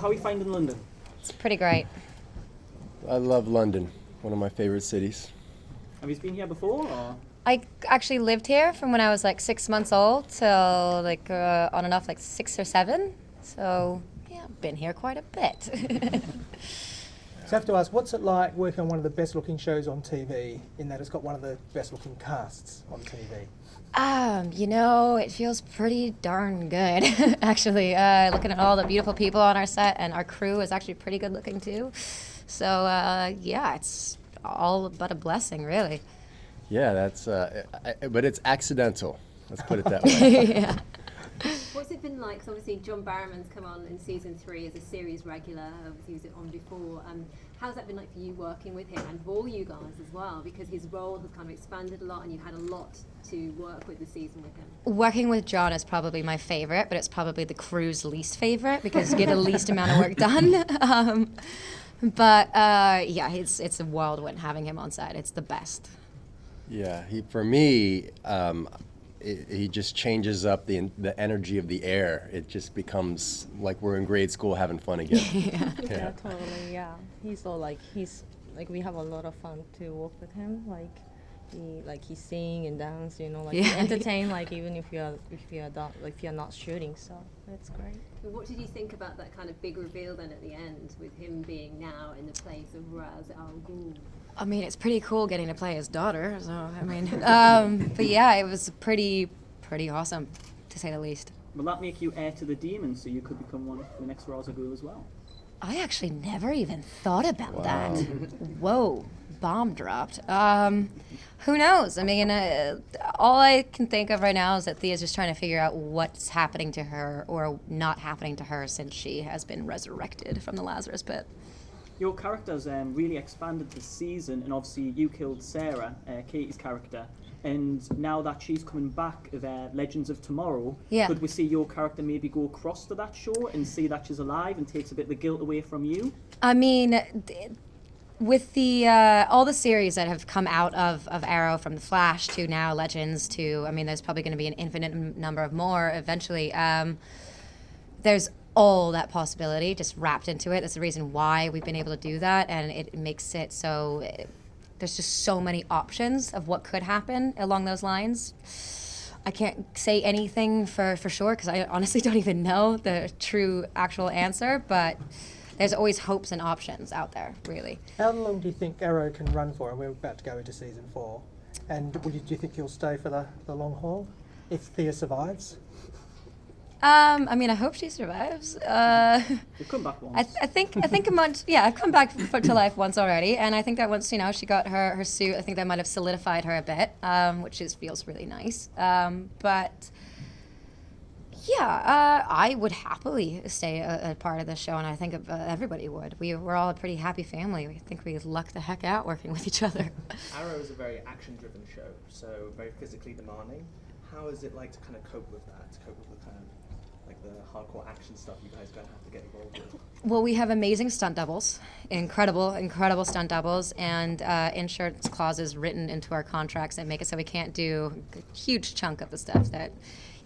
how are you finding London? It's pretty great. I love London, one of my favorite cities. Have you been here before? Or? I actually lived here from when I was like 6 months old till like on and off like 6 or 7. So yeah, I've been here quite a bit. So I have to ask, what's it like working on one of the best looking shows on TV in that it's got one of the best looking casts on TV? It feels pretty darn good, actually. Looking at all the beautiful people on our set, and our crew is actually pretty good looking too. So, yeah, it's all but a blessing, really. Yeah, that's, but it's accidental. Let's put it that way. Yeah. What's it been like? 'Cause obviously John Barrowman's come on in season 3 as a series regular. Obviously he was on before. How's that been like for you working with him and for you guys as well? Because his role has kind of expanded a lot and you had a lot to work with this season with him. Working with John is probably my favorite, but it's probably the crew's least favorite because you get the least amount of work done. Yeah, it's a whirlwind having him on set. It's the best. Yeah, for me, he just changes up the energy of the air. It just becomes like we're in grade school having fun again. Yeah, totally. Yeah, he's we have a lot of fun to work with him. He sing and dance, he entertain. Even if you're not shooting, so it's great. What did you think about that kind of big reveal then at the end with him being now in the place of Ra's al Ghul? I mean, it's pretty cool getting to play his daughter. So I mean, but yeah, it was pretty awesome, to say the least. Will that make you heir to the demon, so you could become the next Ra's al Ghul as well? I actually never even thought about that. Whoa, bomb dropped. Who knows? I mean, all I can think of right now is that Thea's just trying to figure out what's happening to her or not happening to her since she has been resurrected from the Lazarus pit. Your character's really expanded this season, and obviously you killed Sarah, Katie's character, and now that she's coming back of Legends of Tomorrow, could we see your character maybe go across to that show and see that she's alive and takes a bit of the guilt away from you? I mean, with the all the series that have come out of Arrow, from The Flash to now Legends to, I mean, there's probably going to be an infinite number of more eventually. There's all that possibility just wrapped into it. That's the reason why we've been able to do that, and it makes it so there's just so many options of what could happen along those lines. I can't say anything for sure because I honestly don't even know the true actual answer, but there's always hopes and options out there, really. How long do you think Arrow can run for? And we're about to go into season 4. And do you think he'll stay for the long haul if Thea survives? I mean, I hope she survives. You've come back once. I think a month. Yeah, I've come back to life once already, and I think that once she got her suit, I think that might have solidified her a bit, which feels really nice. But yeah, I would happily stay a part of the show, and I think everybody would. We're all a pretty happy family. We think we luck the heck out working with each other. Arrow is a very action-driven show, so very physically demanding. How is it like to kind of cope with that? To cope with the kind of like the hardcore action stuff you guys don't have to get involved with? Well, we have amazing stunt doubles, incredible stunt doubles, and insurance clauses written into our contracts that make it so we can't do a huge chunk of the stuff that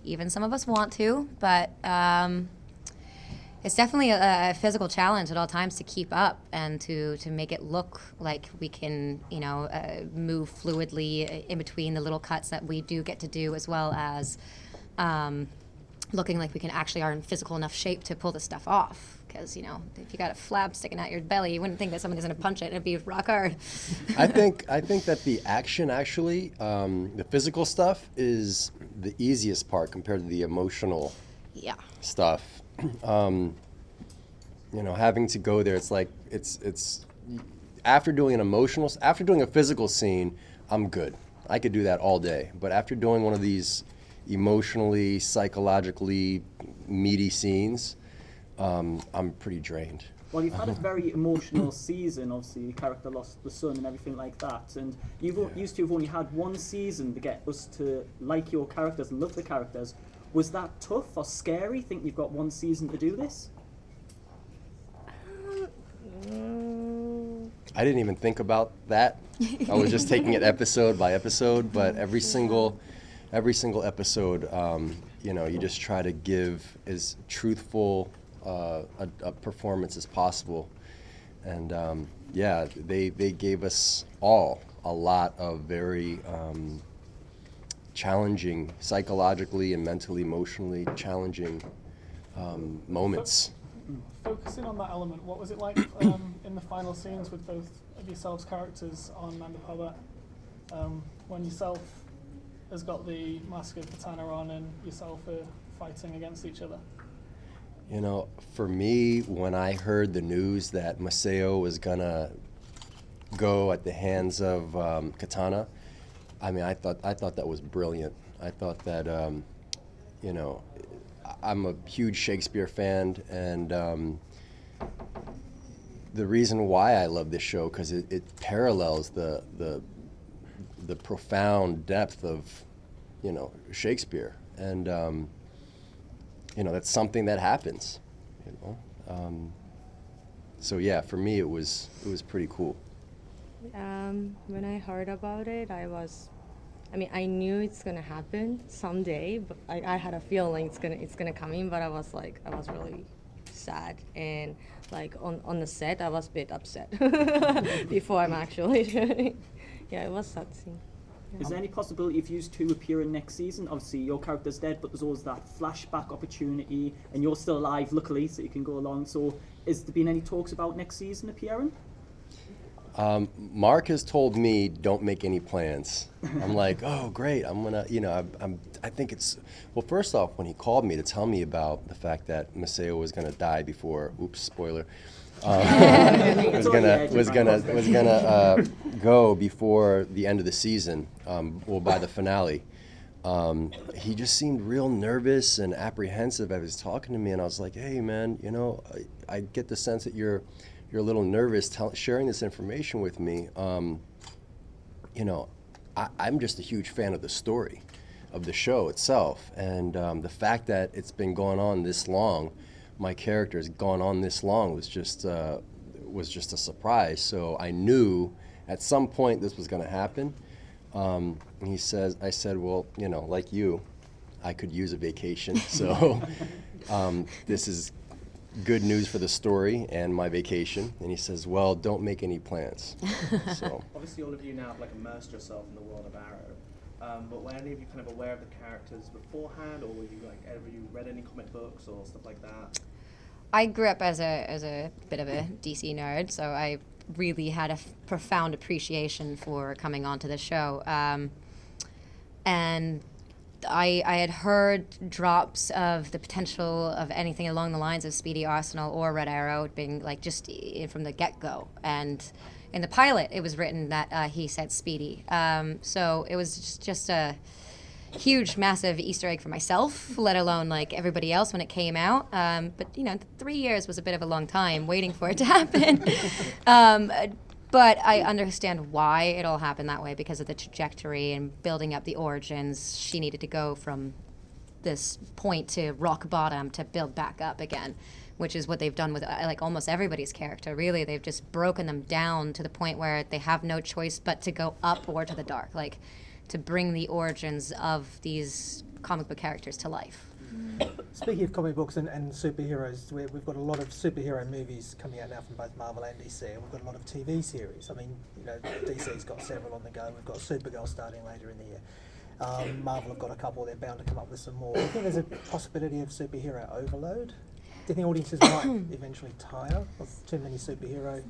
even some of us want to, but it's definitely a physical challenge at all times to keep up and to make it look like we can, move fluidly in between the little cuts that we do get to do, as well as looking like we are in physical enough shape to pull this stuff off. Because, if you got a flab sticking out your belly, you wouldn't think that someone's going to punch it. It'd be rock hard. I think that the action actually, the physical stuff is the easiest part compared to the emotional stuff. Having to go there, it's like it's after doing a physical scene, I'm good. I could do that all day. But after doing one of these emotionally, psychologically meaty scenes, I'm pretty drained. Well, you've had a very emotional season. Obviously, your character lost the son and everything like that. And used to have only had one season to get us to like your characters and love the characters. Was that tough or scary? Think you've got one season to do this? I didn't even think about that. I was just taking it episode by episode. But every single episode, you just try to give as truthful a performance as possible. And yeah, they gave us all a lot of very challenging, psychologically and mentally, emotionally challenging moments. Focusing on that element, what was it like in the final scenes with both of yourselves' characters on Mandapaba, when yourself has got the mask of Katana on and yourself are fighting against each other? You know, for me, when I heard the news that Maseo was gonna go at the hands of Katana, I mean, I thought that was brilliant. I thought that, you know, I'm a huge Shakespeare fan, and the reason why I love this show, because it parallels the profound depth of, you know, Shakespeare, and you know, that's something that happens, you know. So yeah, for me it was pretty cool. When I heard about it, I knew it's gonna happen someday, but I had a feeling it's gonna come in. But I was really sad, and like on the set, I was a bit upset before I'm actually shooting. Yeah, it was sad scene. Is there any possibility of you two appearing next season? Obviously, your character's dead, but there's always that flashback opportunity, and you're still alive, luckily, so you can go along. So, has there been any talks about next season appearing? Mark has told me don't make any plans. I'm like, oh great, I'm gonna, you know, I think it's, well, first off, when he called me to tell me about the fact that Maseo was gonna die before, oops, spoiler, was gonna go before the end of the season, well, by the finale. He just seemed real nervous and apprehensive. I was talking to me, and I was like, hey man, you know, I get the sense that you're a little nervous sharing this information with me. You know, I'm just a huge fan of the story, of the show itself, and the fact that it's been going on this long, my character has gone on this long, was just a surprise. So I knew at some point this was going to happen. And I said, well, you know, like you, I could use a vacation. So this is good news for the story and my vacation. And he says, well, don't make any plans. So obviously all of you now have like immersed yourself in the world of Arrow, but were any of you kind of aware of the characters beforehand, or were you like, ever you read any comic books or stuff like that? I grew up as a bit of a DC nerd, so I really had a profound appreciation for coming onto the show. And I had heard drops of the potential of anything along the lines of Speedy Arsenal or Red Arrow being like just from the get-go. And in the pilot, it was written that he said Speedy. So it was just a huge, massive Easter egg for myself, let alone like everybody else when it came out. But you know, 3 years was a bit of a long time waiting for it to happen. But I understand why it all happened that way, because of the trajectory and building up the origins. She needed to go from this point to rock bottom to build back up again, which is what they've done with like almost everybody's character. Really, they've just broken them down to the point where they have no choice but to go up or to the dark, like to bring the origins of these comic book characters to life. Speaking of comic books and superheroes, we've got a lot of superhero movies coming out now from both Marvel and DC, and we've got a lot of TV series. I mean, you know, DC's got several on the go. We've got Supergirl starting later in the year. Marvel have got a couple. They're bound to come up with some more. Do you think there's a possibility of superhero overload? Do you think audiences might eventually tire of too many superhero shows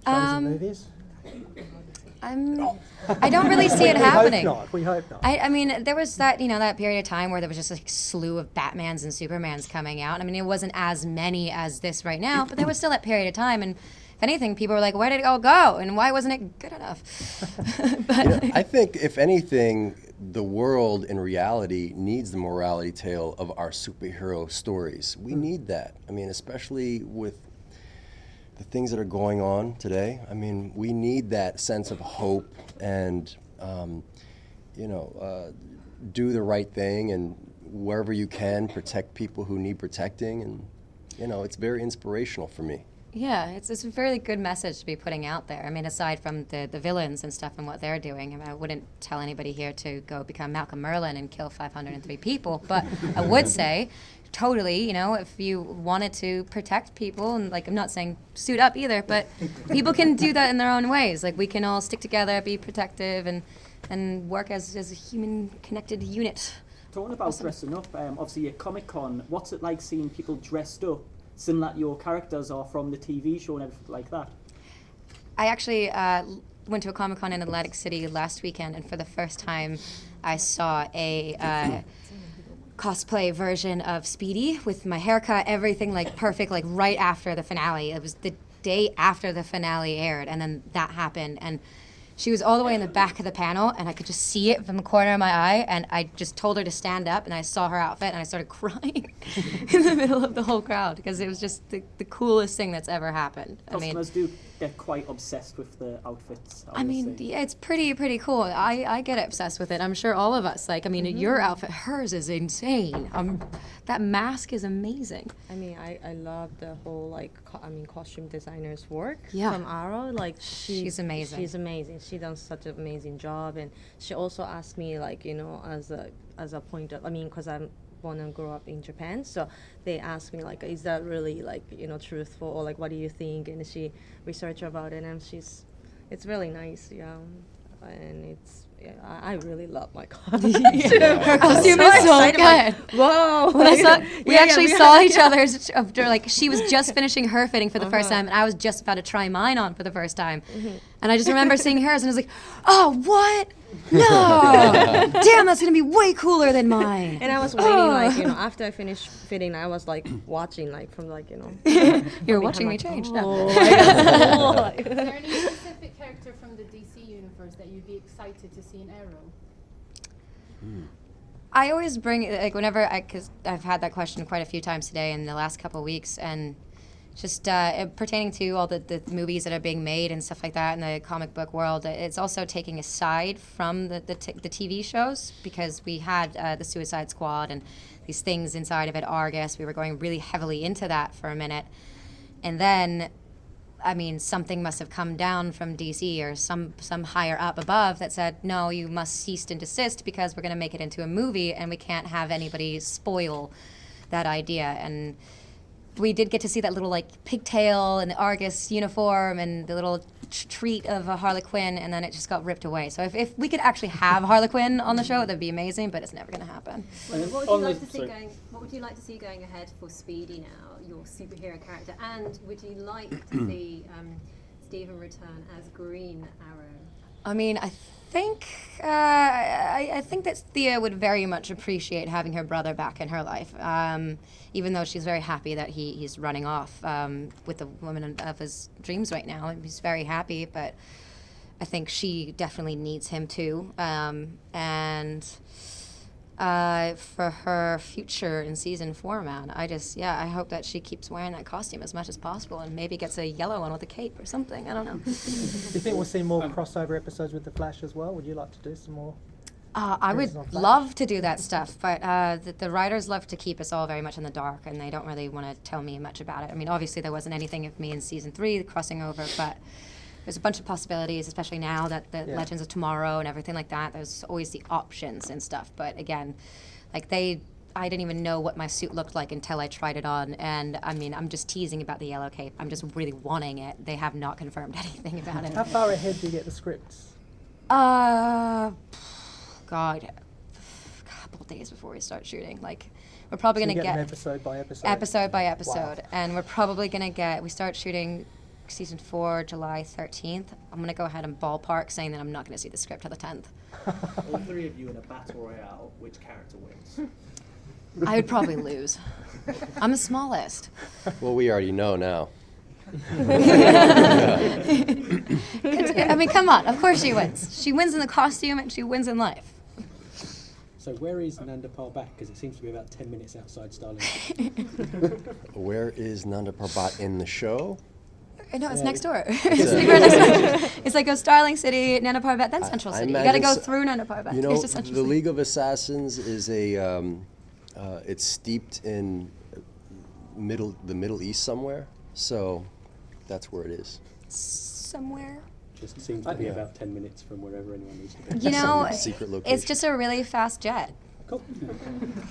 and movies? I don't really see it happening. We hope not. I mean, there was that, you know, that period of time where there was just a slew of Batmans and Supermans coming out. I mean, it wasn't as many as this right now, but there was still that period of time. And if anything, people were like, where did it all go? And why wasn't it good enough? But you know, I think, if anything, the world in reality needs the morality tale of our superhero stories. We need that. I mean, especially with the things that are going on today. I mean, we need that sense of hope and, you know, do the right thing, and wherever you can, protect people who need protecting. And, you know, it's very inspirational for me. yeah, it's a very good message to be putting out there. I mean, aside from the villains and stuff and what they're doing, I mean, I wouldn't tell anybody here to go become Malcolm Merlyn and kill 503 people, but I would say totally, you know, if you wanted to protect people, and like I'm not saying suit up either, but people can do that in their own ways. Like we can all stick together, be protective, and work as a human connected unit. Talking about dressing up, obviously at Comic-Con, what's it like seeing people dressed up, similar that your characters are from the TV show and everything like that? I actually went to a Comic-Con in Atlantic City last weekend, and for the first time I saw a cosplay version of Speedy with my haircut, everything like perfect, like right after the finale. It was the day after the finale aired, and then that happened, and she was all the way in the back of the panel, and I could just see it from the corner of my eye, and I just told her to stand up, and I saw her outfit, and I started crying in the middle of the whole crowd, because it was just the coolest thing that's ever happened. Customers do get quite obsessed with the outfits. I mean, yeah, it's pretty cool. I get obsessed with it. I'm sure all of us. Like, I mean, your outfit, hers is insane. That mask is amazing. I mean, I love the whole costume designer's work Yeah. from Arrow. Like She's amazing. She's amazing. She does such an amazing job, and she also asked me, like, you know, as a point of, I mean, because I'm born and grew up in Japan, so they asked me, like, is that really, like, you know, truthful, or like, what do you think? And she researched about it, and it's really nice, yeah, and it's. Yeah, I really love my costume. Her costume is so good. Whoa! When we actually saw each other's after, like, she was just finishing her fitting for the first time, and I was just about to try mine on for the first time. And I just remember seeing hers, and I was like, oh, what? No! Damn, that's gonna be way cooler than mine. And I was waiting, like, you know, after I finished fitting, I was like watching, like, from, like, you know. You're watching me change. Oh, Is there any specific character from the DC universe that you'd be excited to see in Arrow? I always bring, like, whenever because I've had that question quite a few times today in the last couple of weeks, and just pertaining to all the movies that are being made and stuff like that in the comic book world, it's also taking a side from the TV shows, because we had the Suicide Squad and these things inside of it, Argus. We were going really heavily into that for a minute. And then, I mean, something must have come down from DC or some higher up above that said, no, you must cease and desist, because we're going to make it into a movie and we can't have anybody spoil that idea. And we did get to see that little, like, pigtail and the Argus uniform and the little treat of a Harley Quinn, and then it just got ripped away. So if we could actually have Harley Quinn on the show, that'd be amazing, but it's never going to happen. What would you like to see going ahead for Speedy now, your superhero character? And would you like to see Stephen return as Green Arrow? I mean, I think that Thea would very much appreciate having her brother back in her life, even though she's very happy that he's running off with the woman of his dreams right now. He's very happy, but I think she definitely needs him too. And for her future in season 4, man, I hope that she keeps wearing that costume as much as possible, and maybe gets a yellow one with a cape or something. I don't know. Do you think we'll see more crossover episodes with The Flash as well? Would you like to do some more? I would love to do that stuff, but the writers love to keep us all very much in the dark, and they don't really want to tell me much about it. I mean, obviously there wasn't anything of me in season 3 crossing over, but there's a bunch of possibilities, especially now that the Legends of Tomorrow and everything like that. There's always the options and stuff, but again, like I didn't even know what my suit looked like until I tried it on, and I mean, I'm just teasing about the yellow cape. I'm just really wanting it. They have not confirmed anything about it. How far ahead do you get the scripts? God, a couple of days before we start shooting. Like, we're probably going to get them episode by episode. Episode by episode, Wow. And we're probably going to we start shooting season 4 July 13th. I'm going to go ahead and ballpark saying that I'm not going to see the script till the 10th. All 3 of you in a battle royale, which character wins? I would probably lose. I'm the smallest. Well, we already know now. I mean, come on. Of course she wins. She wins in the costume and she wins in life. So where is Nanda Parbat? Because it seems to be about 10 minutes outside Starling. Where is Nanda Parbat in the show? No, it's next door. It's like go Starling City, Nanda Parbat, then Central City. You got to go through Nanda Parbat. You know, It's just Central the City. League of Assassins is it's steeped in the Middle East somewhere, so that's where it is. Somewhere. Just seems to be about 10 minutes from wherever anyone needs to be. You know, Some secret location. it's just a really fast jet. Cool.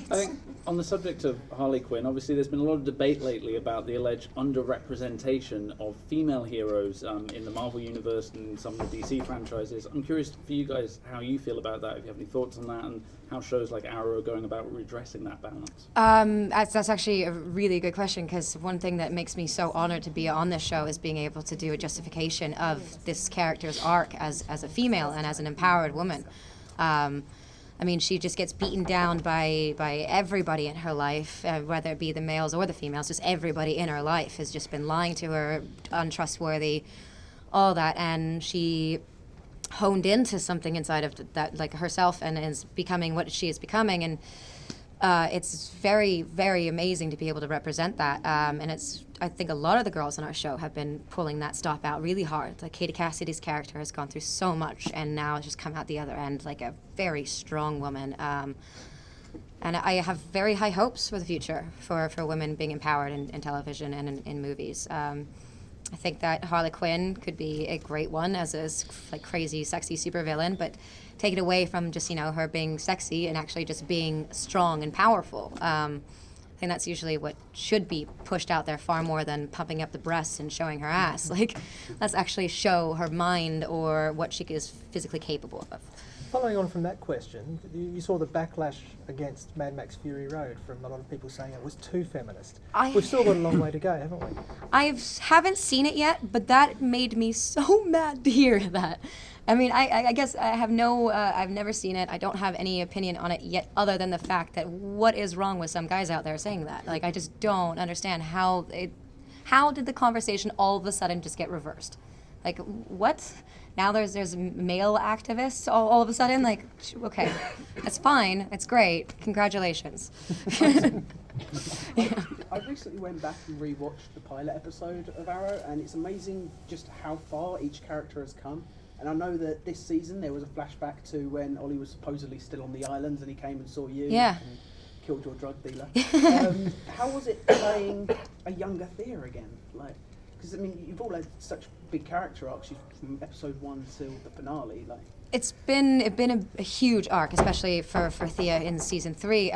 I think on the subject of Harley Quinn, obviously there's been a lot of debate lately about the alleged underrepresentation of female heroes in the Marvel Universe and some of the DC franchises. I'm curious for you guys how you feel about that, if you have any thoughts on that, and how shows like Arrow are going about redressing that balance. That's actually a really good question, because one thing that makes me so honored to be on this show is being able to do a justification of this character's arc as a female and as an empowered woman. I mean, she just gets beaten down by everybody in her life, whether it be the males or the females. Just everybody in her life has just been lying to her, untrustworthy, all that. And she honed into something inside of that, like herself, and is becoming what she is becoming. And it's very, very amazing to be able to represent that. And I think a lot of the girls on our show have been pulling that stop out really hard. Like Katie Cassidy's character has gone through so much, and now has just come out the other end like a very strong woman. And I have very high hopes for the future for women being empowered in television and in movies. I think that Harley Quinn could be a great one as a like crazy, sexy supervillain, but take it away from just, her being sexy and actually just being strong and powerful. I think that's usually what should be pushed out there far more than pumping up the breasts and showing her ass. Like, let's actually show her mind or what she is physically capable of. Following on from that question, you saw the backlash against Mad Max Fury Road from a lot of people saying it was too feminist. We've still got a long way to go, haven't we? I haven't seen it yet, but that made me so mad to hear that. I mean, I guess I have I've never seen it. I don't have any opinion on it yet, other than the fact that what is wrong with some guys out there saying that? Like, I just don't understand how did the conversation all of a sudden just get reversed? Like, what? Now there's male activists all of a sudden? Like, okay, that's fine. It's great. Congratulations. I recently went back and rewatched the pilot episode of Arrow, and it's amazing just how far each character has come. And I know that this season there was a flashback to when Ollie was supposedly still on the island and he came and saw you and killed your drug dealer. How was it playing a younger Thea again? Like, because I mean, you've all had such big character arcs from episode 1 till the finale. Like, it's been a huge arc, especially for Thea in season 3.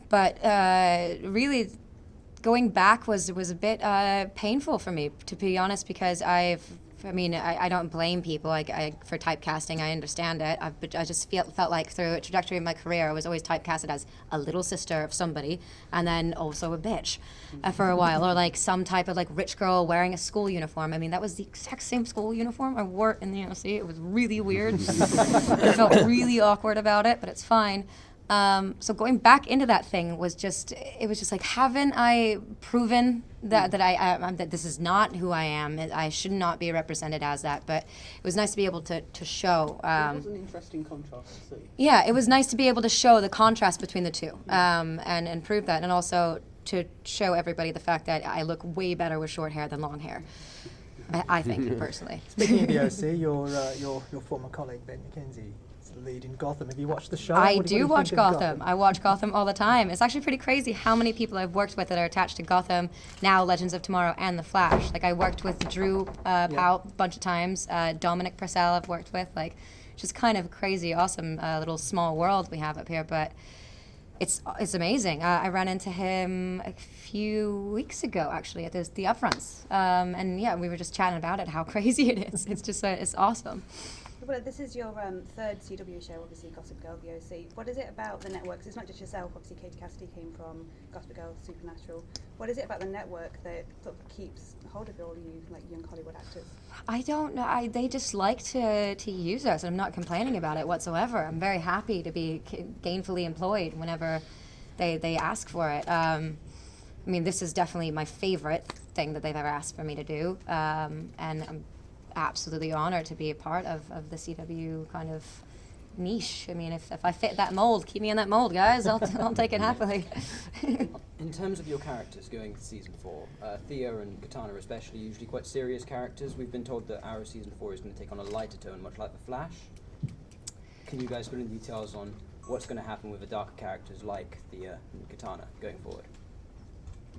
But really, going back was a bit painful for me, to be honest, because I don't blame people for typecasting. I understand it. But I just felt like through a trajectory of my career, I was always typecasted as a little sister of somebody, and then also a bitch for a while, or like some type of like rich girl wearing a school uniform. I mean, that was the exact same school uniform I wore in the NOC. It was really weird. I felt really awkward about it, but it's fine. So going back into that thing was just like, haven't I proven that that this is not who I am? I should not be represented as that. But it was nice to be able to show. it was an interesting contrast to see. Yeah, it was nice to be able to show the contrast between the two, and prove that, and also to show everybody the fact that I look way better with short hair than long hair. I think personally. Speaking of the OC, your former colleague Ben McKenzie, the lead in Gotham. Have you watched the show? I do watch Gotham. I watch Gotham all the time. It's actually pretty crazy how many people I've worked with that are attached to Gotham, now Legends of Tomorrow and The Flash. Like, I worked with Drew Powell a bunch of times. Dominic Purcell I've worked with. Like, just kind of crazy, awesome little small world we have up here. But it's amazing. I ran into him a few weeks ago, actually, at the upfronts. And yeah, we were just chatting about it, how crazy it is. It's just, it's awesome. Well, this is your third CW show, obviously, Gossip Girl, the OC. What is it about the networks? It's not just yourself, obviously, Katie Cassidy came from Gossip Girl, Supernatural. What is it about the network that sort of keeps hold of all you, like, young Hollywood actors? I don't know. They just like to use us, and I'm not complaining about it whatsoever. I'm very happy to be gainfully employed whenever they ask for it. I mean, this is definitely my favorite thing that they've ever asked for me to do, and I'm absolutely honored to be a part of the CW kind of niche. I mean, if I fit that mold, keep me in that mold, guys. I'll take it happily. In terms of your characters going to season 4, Thea and Katana especially, usually quite serious characters. We've been told that our season 4 is going to take on a lighter tone, much like The Flash. Can you guys go into details on what's going to happen with the darker characters like Thea and Katana going forward?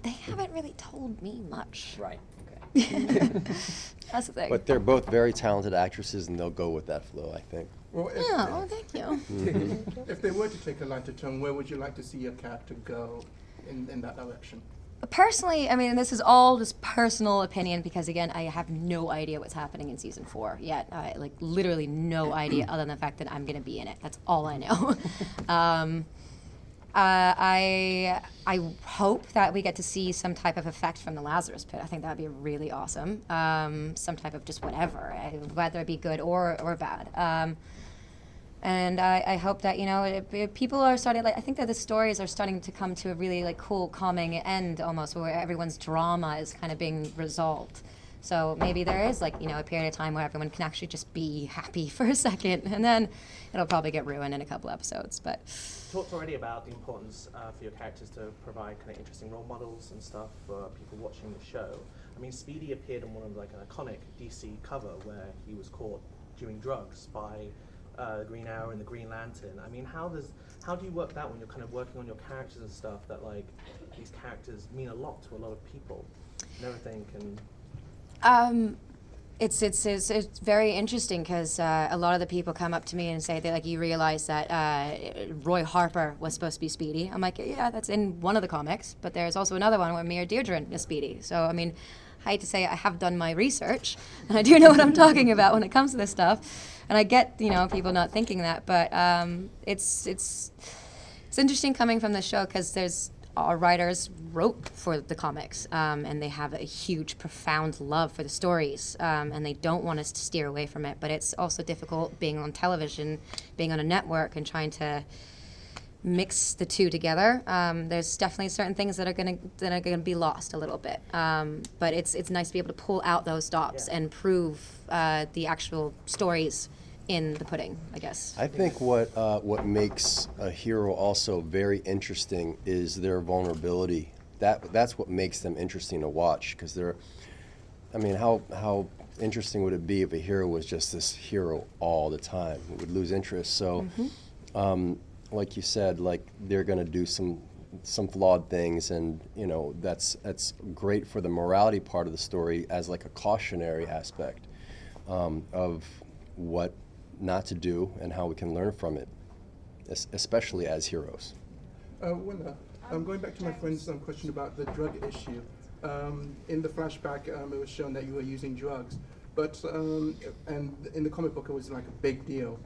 They haven't really told me much. Right, okay. That's the thing. But they're both very talented actresses, and they'll go with that flow, I think. Well, Oh, thank you. if they were to take a lighter tone, where would you like to see your character go in that direction? Personally, I mean, this is all just personal opinion because, again, I have no idea what's happening in season 4 yet. Like, literally no idea other than the fact that I'm going to be in it. That's all I know. I hope that we get to see some type of effect from the Lazarus Pit. I think that'd be really awesome. Some type of just whatever, whether it be good or bad. And I hope that, you know, people are starting, like, I think that the stories are starting to come to a really, like, cool, calming end almost, where everyone's drama is kind of being resolved. So maybe there is, like, you know, a period of time where everyone can actually just be happy for a second, and then it'll probably get ruined in a couple episodes, but... Talked already about the importance for your characters to provide kind of interesting role models and stuff for people watching the show. I mean, Speedy appeared in one of, like, an iconic DC cover where he was caught doing drugs by the Green Arrow and the Green Lantern. I mean, how do you work that when you're kind of working on your characters and stuff, that, like, these characters mean a lot to a lot of people and everything, and... It's very interesting because a lot of the people come up to me and say that, like, you realize that Roy Harper was supposed to be Speedy. I'm like, yeah, that's in one of the comics, but there's also another one where Mia Deirdre is Speedy. So, I mean, I hate to say I have done my research, and I do know what I'm talking about when it comes to this stuff. And I get, you know, people not thinking that, but it's interesting coming from the show because our writers wrote for the comics, and they have a huge, profound love for the stories, and they don't want us to steer away from it. But it's also difficult being on television, being on a network, and trying to mix the two together. There's definitely certain things that are gonna be lost a little bit. But it's nice to be able to pull out those stops and prove the actual stories in the pudding, I guess. I think what makes a hero also very interesting is their vulnerability. That's what makes them interesting to watch, because I mean, how interesting would it be if a hero was just this hero all the time? It would lose interest. So, like you said, like, they're going to do some flawed things, and, you know, that's great for the morality part of the story as, like, a cautionary aspect of what not to do and how we can learn from it, especially as heroes. Willa, going back to my friend's question about the drug issue. In the flashback, it was shown that you were using drugs, but and in the comic book it was like a big deal.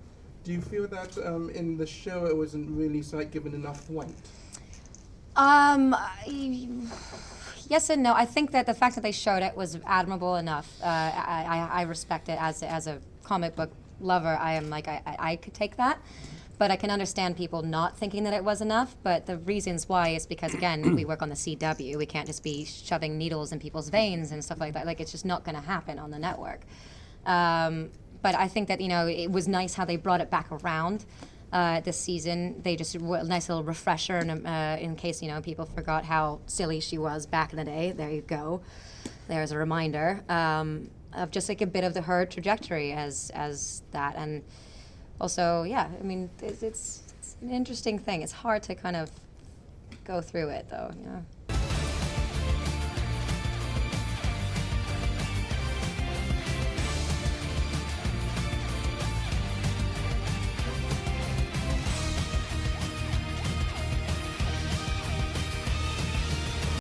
Do you feel that in the show it wasn't really given enough weight? Yes and no. I think that the fact that they showed it was admirable enough. I respect it as a comic book lover. I am like, I could take that, but I can understand people not thinking that it was enough. But the reasons why is because, again, we work on the CW. We can't just be shoving needles in people's veins and stuff like that. Like, it's just not going to happen on the network. But I think that, you know, it was nice how they brought it back around this season. They just, a nice little refresher in case, you know, people forgot how silly she was back in the day. There you go. There's a reminder of just, like, a bit of her trajectory as that. And also, yeah, I mean, it's an interesting thing. It's hard to kind of go through it, though, you know.